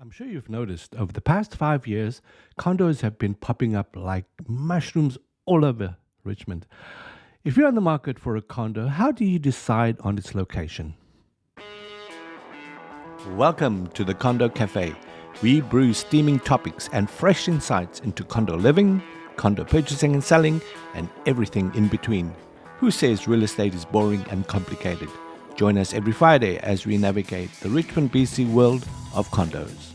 I'm sure you've noticed over the past 5 years, condos have been popping up like mushrooms all over Richmond. If you're on the market for a condo, how do you decide on its location? Welcome to the Condo Cafe. We brew steaming topics and fresh insights into condo living, condo purchasing and selling, and everything in between. Who says real estate is boring and complicated? Join us every Friday as we navigate the Richmond, BC world of condos.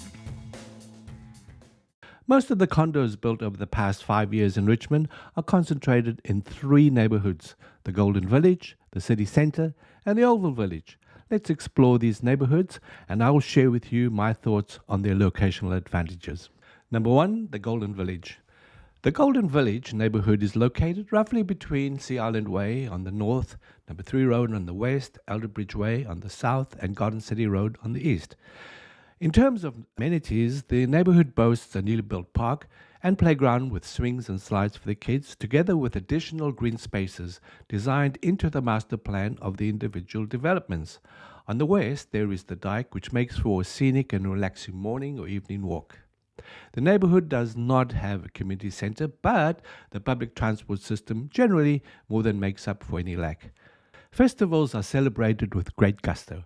Most of the condos built over the past 5 years in Richmond are concentrated in three neighbourhoods: the Golden Village, the City Centre, and the Oval Village. Let's explore these neighbourhoods and I will share with you my thoughts on their locational advantages. Number one, the Golden Village. The Golden Village neighbourhood is located roughly between Sea Island Way on the north, Number 3 Road on the west, Elderbridge Way on the south, and Garden City Road on the east. In terms of amenities, the neighbourhood boasts a newly built park and playground with swings and slides for the kids, together with additional green spaces designed into the master plan of the individual developments. On the west, there is the dike, which makes for a scenic and relaxing morning or evening walk. The neighbourhood does not have a community centre, but the public transport system generally more than makes up for any lack. Festivals are celebrated with great gusto,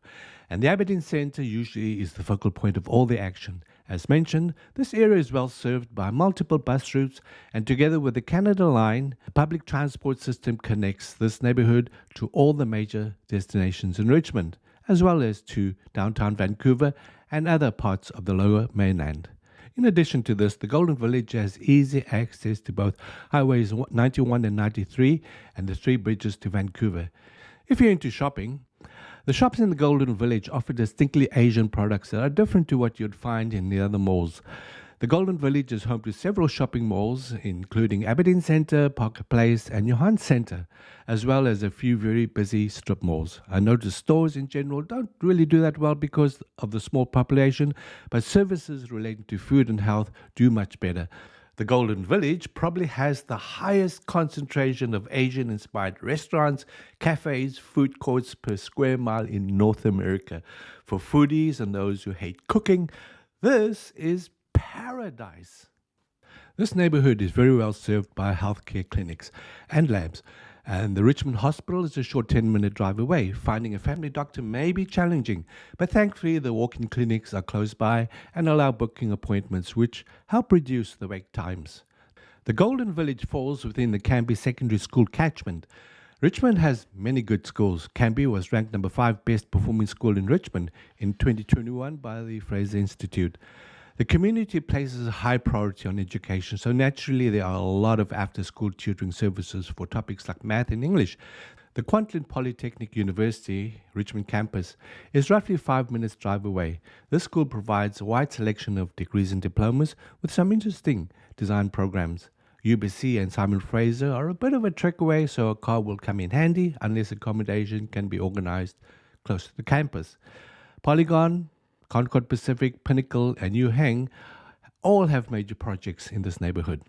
and the Aberdeen Centre usually is the focal point of all the action. As mentioned, this area is well served by multiple bus routes, and together with the Canada Line, the public transport system connects this neighbourhood to all the major destinations in Richmond, as well as to downtown Vancouver and other parts of the Lower Mainland. In addition to this, the Golden Village has easy access to both Highways 91 and 93 and the three bridges to Vancouver. If you're into shopping, the shops in the Golden Village offer distinctly Asian products that are different to what you'd find in the other malls. The Golden Village is home to several shopping malls, including Aberdeen Centre, Parker Place, and Johan Centre, as well as a few very busy strip malls. I notice stores in general don't really do that well because of the small population, but services relating to food and health do much better. The Golden Village probably has the highest concentration of Asian-inspired restaurants, cafes, food courts per square mile in North America. For foodies and those who hate cooking, this is paradise. This neighbourhood is very well served by healthcare clinics and labs, and the Richmond Hospital is a short 10-minute drive away. Finding a family doctor may be challenging, but thankfully the walk-in clinics are close by and allow booking appointments, which help reduce the wait times. The Golden Village falls within the Canby Secondary School catchment. Richmond has many good schools. Canby was ranked number 5 best performing school in Richmond in 2021 by the Fraser Institute. The community places a high priority on education, so naturally there are a lot of after-school tutoring services for topics like math and English. The Kwantlen Polytechnic University, Richmond campus, is roughly 5 minutes drive away. This school provides a wide selection of degrees and diplomas with some interesting design programs. UBC and Simon Fraser are a bit of a trek away, so a car will come in handy unless accommodation can be organised close to the campus. Polygon, Concord Pacific, Pinnacle, and New Heng all have major projects in this neighbourhood.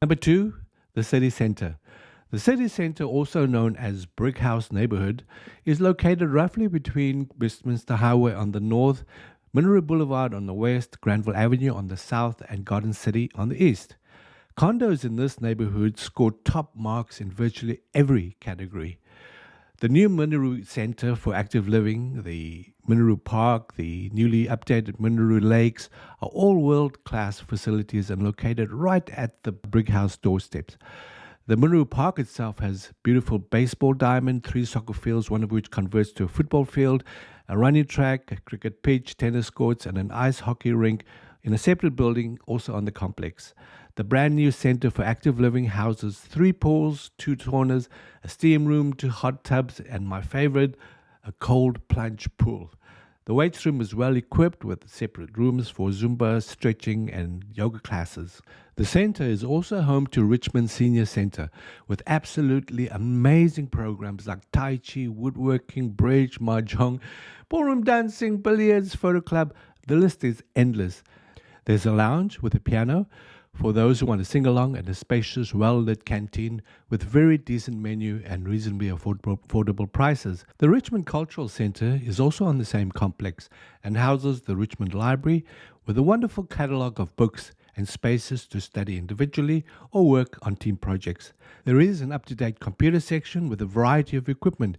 Number 2, the City Centre. The City Centre, also known as Brick House Neighbourhood, is located roughly between Westminster Highway on the north, Mineral Boulevard on the west, Granville Avenue on the south, and Garden City on the east. Condos in this neighbourhood scored top marks in virtually every category. The new Mineral Centre for Active Living, the Mineral Park, the newly updated Mineral Lakes are all world-class facilities and located right at the Brick House doorsteps. The Mineral Park itself has beautiful baseball diamond, 3 soccer fields, one of which converts to a football field, a running track, a cricket pitch, tennis courts, and an ice hockey rink in a separate building also on the complex. The brand new Centre for Active Living houses 3 pools, 2 saunas, a steam room, 2 hot tubs, and my favourite, a cold plunge pool. The weights room is well equipped with separate rooms for Zumba, stretching, and yoga classes. The centre is also home to Richmond Senior Centre with absolutely amazing programs like Tai Chi, woodworking, bridge, mahjong, ballroom dancing, billiards, photo club. The list is endless. There's a lounge with a piano for those who want to sing along, and a spacious, well-lit canteen with very decent menu and reasonably affordable prices. The Richmond Cultural Centre is also on the same complex and houses the Richmond Library with a wonderful catalogue of books and spaces to study individually or work on team projects. There is an up-to-date computer section with a variety of equipment,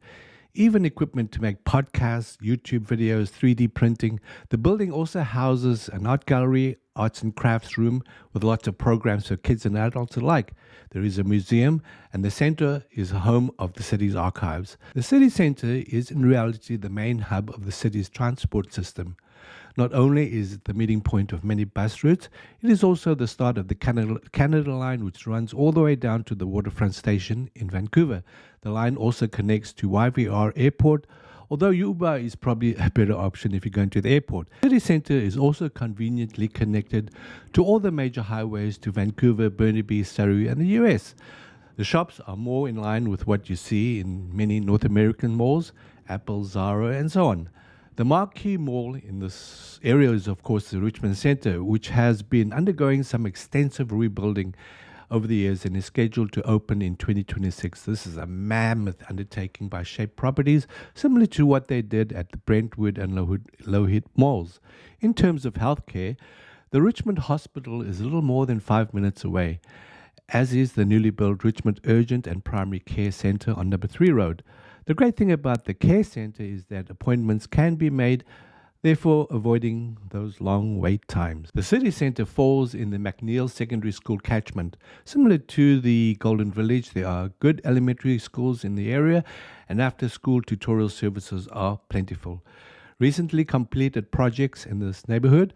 even equipment to make podcasts, YouTube videos, 3D printing. The building also houses an art gallery, arts and crafts room with lots of programs for kids and adults alike. There is a museum, and the centre is home of the city's archives. The city centre is in reality the main hub of the city's transport system. Not only is it the meeting point of many bus routes, it is also the start of the Canada line, which runs all the way down to the waterfront station in Vancouver. The line also connects to YVR Airport, although Uber is probably a better option if you're going to the airport. The city centre is also conveniently connected to all the major highways to Vancouver, Burnaby, Surrey, and the US. The shops are more in line with what you see in many North American malls, Apple, Zara, and so on. The marquee mall in this area is, of course, the Richmond Centre, which has been undergoing some extensive rebuilding over the years and is scheduled to open in 2026. This is a mammoth undertaking by Shape Properties, similar to what they did at the Brentwood and Lougheed malls. In terms of healthcare, the Richmond Hospital is a little more than 5 minutes away, as is the newly built Richmond Urgent and Primary Care Centre on Number 3 Road. The great thing about the care centre is that appointments can be made, therefore avoiding those long wait times. The city centre falls in the McNeil Secondary School catchment. Similar to the Golden Village, there are good elementary schools in the area, and after-school tutorial services are plentiful. Recently completed projects in this neighbourhood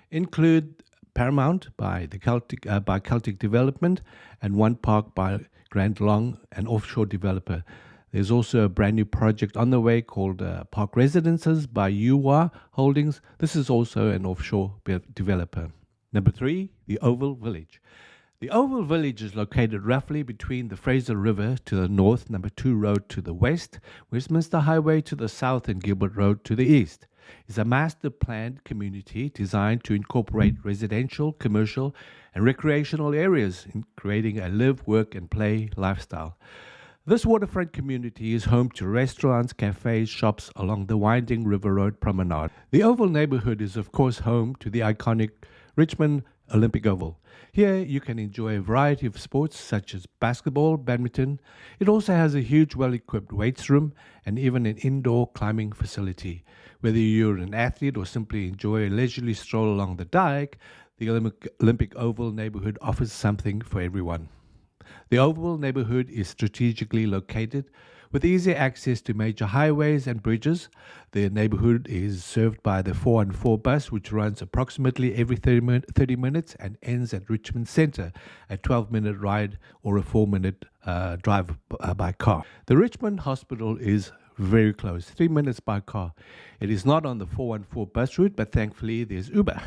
include Paramount by Celtic Development and One Park by Grand Long, an offshore developer. There's also a brand new project on the way called Park Residences by UWA Holdings. This is also an offshore developer. Number 3, the Oval Village. The Oval Village is located roughly between the Fraser River to the north, Number 2 Road to the west, Westminster Highway to the south, and Gilbert Road to the east. It's a master planned community designed to incorporate residential, commercial, and recreational areas in creating a live, work, and play lifestyle. This waterfront community is home to restaurants, cafes, shops along the winding River Road promenade. The Oval neighbourhood is, of course, home to the iconic Richmond Olympic Oval. Here you can enjoy a variety of sports such as basketball, badminton. It also has a huge, well-equipped weights room and even an indoor climbing facility. Whether you're an athlete or simply enjoy a leisurely stroll along the dike, the Olympic Oval neighbourhood offers something for everyone. The Oval neighbourhood is strategically located with easy access to major highways and bridges. The neighbourhood is served by the 414 bus, which runs approximately every 30 minutes and ends at Richmond Centre, a 12-minute ride or a 4-minute drive by car. The Richmond Hospital is very close, 3 minutes by car. It is not on the 414 bus route, but thankfully there's Uber.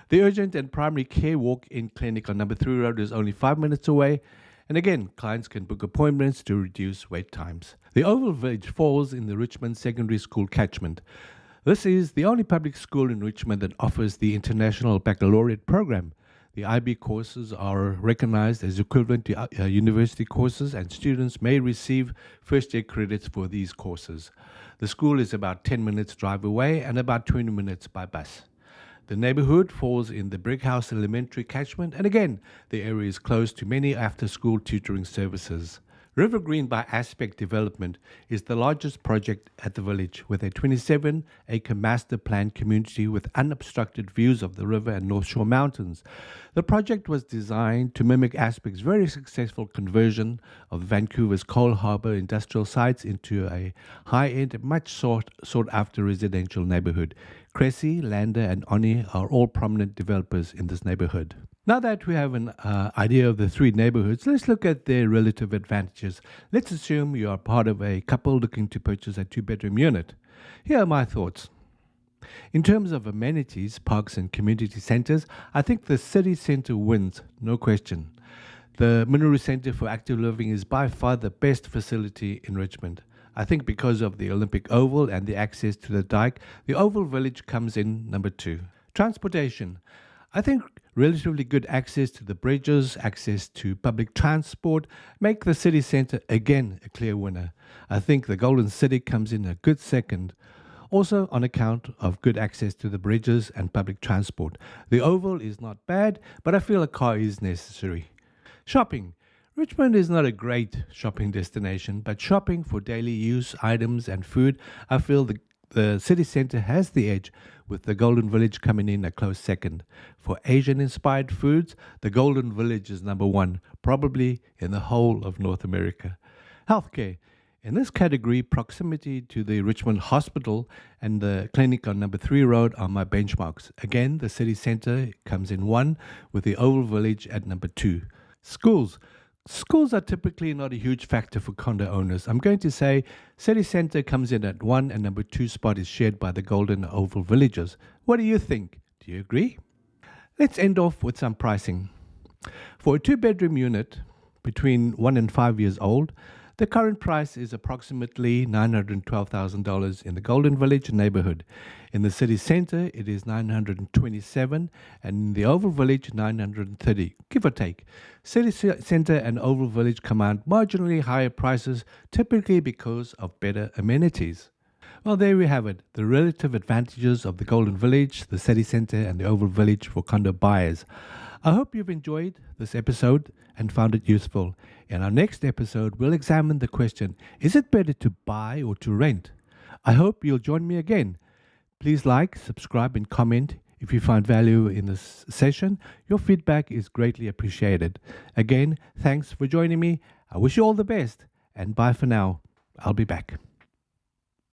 The Urgent and Primary Care Walk-in Clinic on Number 3 Road is only 5 minutes away. And again, clients can book appointments to reduce wait times. The Oval Village falls in the Richmond Secondary School catchment. This is the only public school in Richmond that offers the International Baccalaureate program. The IB courses are recognized as equivalent to university courses, and students may receive first-year credits for these courses. The school is about 10 minutes drive away and about 20 minutes by bus. The neighbourhood falls in the Brickhouse Elementary catchment, and again, the area is close to many after-school tutoring services. River Green by Aspect Development is the largest project at the village, with a 27-acre master planned community with unobstructed views of the river and North Shore Mountains. The project was designed to mimic Aspect's very successful conversion of Vancouver's Coal Harbour industrial sites into a high-end, much sought-after residential neighbourhood. Cressy, Lander, and Oni are all prominent developers in this neighbourhood. Now that we have an idea of the three neighbourhoods, let's look at their relative advantages. Let's assume you are part of a couple looking to purchase a two-bedroom unit. Here are my thoughts. In terms of amenities, parks and community centres, I think the city centre wins, no question. The Minoru Centre for Active Living is by far the best facility in Richmond. I think because of the Olympic Oval and the access to the dike, the Oval Village comes in number 2. Transportation. I think relatively good access to the bridges, access to public transport make the city centre again a clear winner. I think the Golden City comes in a good second. also on account of good access to the bridges and public transport. The Oval is not bad, but I feel a car is necessary. Shopping. Richmond is not a great shopping destination, but shopping for daily use items and food, I feel the city centre has the edge, with the Golden Village coming in a close second. For Asian-inspired foods, the Golden Village is number one, probably in the whole of North America. Healthcare. In this category, proximity to the Richmond Hospital and the clinic on number 3 Road are my benchmarks. Again, the city centre comes in 1, with the Oval Village at number 2. Schools. Schools are typically not a huge factor for condo owners. I'm going to say city centre comes in at 1 and number 2 spot is shared by the Golden Oval Villages. What do you think? Do you agree? Let's end off with some pricing. For a 2-bedroom unit between 1 and 5 years old, the current price is approximately $912,000 in the Golden Village neighborhood. In the city centre, it is $927,000, and in the Oval Village, $930,000, give or take. City centre and Oval Village command marginally higher prices, typically because of better amenities. Well, there we have it, the relative advantages of the Golden Village, the city centre, and the Oval Village for condo buyers. I hope you've enjoyed this episode and found it useful. In our next episode, we'll examine the question, is it better to buy or to rent? I hope you'll join me again. Please like, subscribe, and comment if you find value in this session. Your feedback is greatly appreciated. Again, thanks for joining me. I wish you all the best, and bye for now. I'll be back.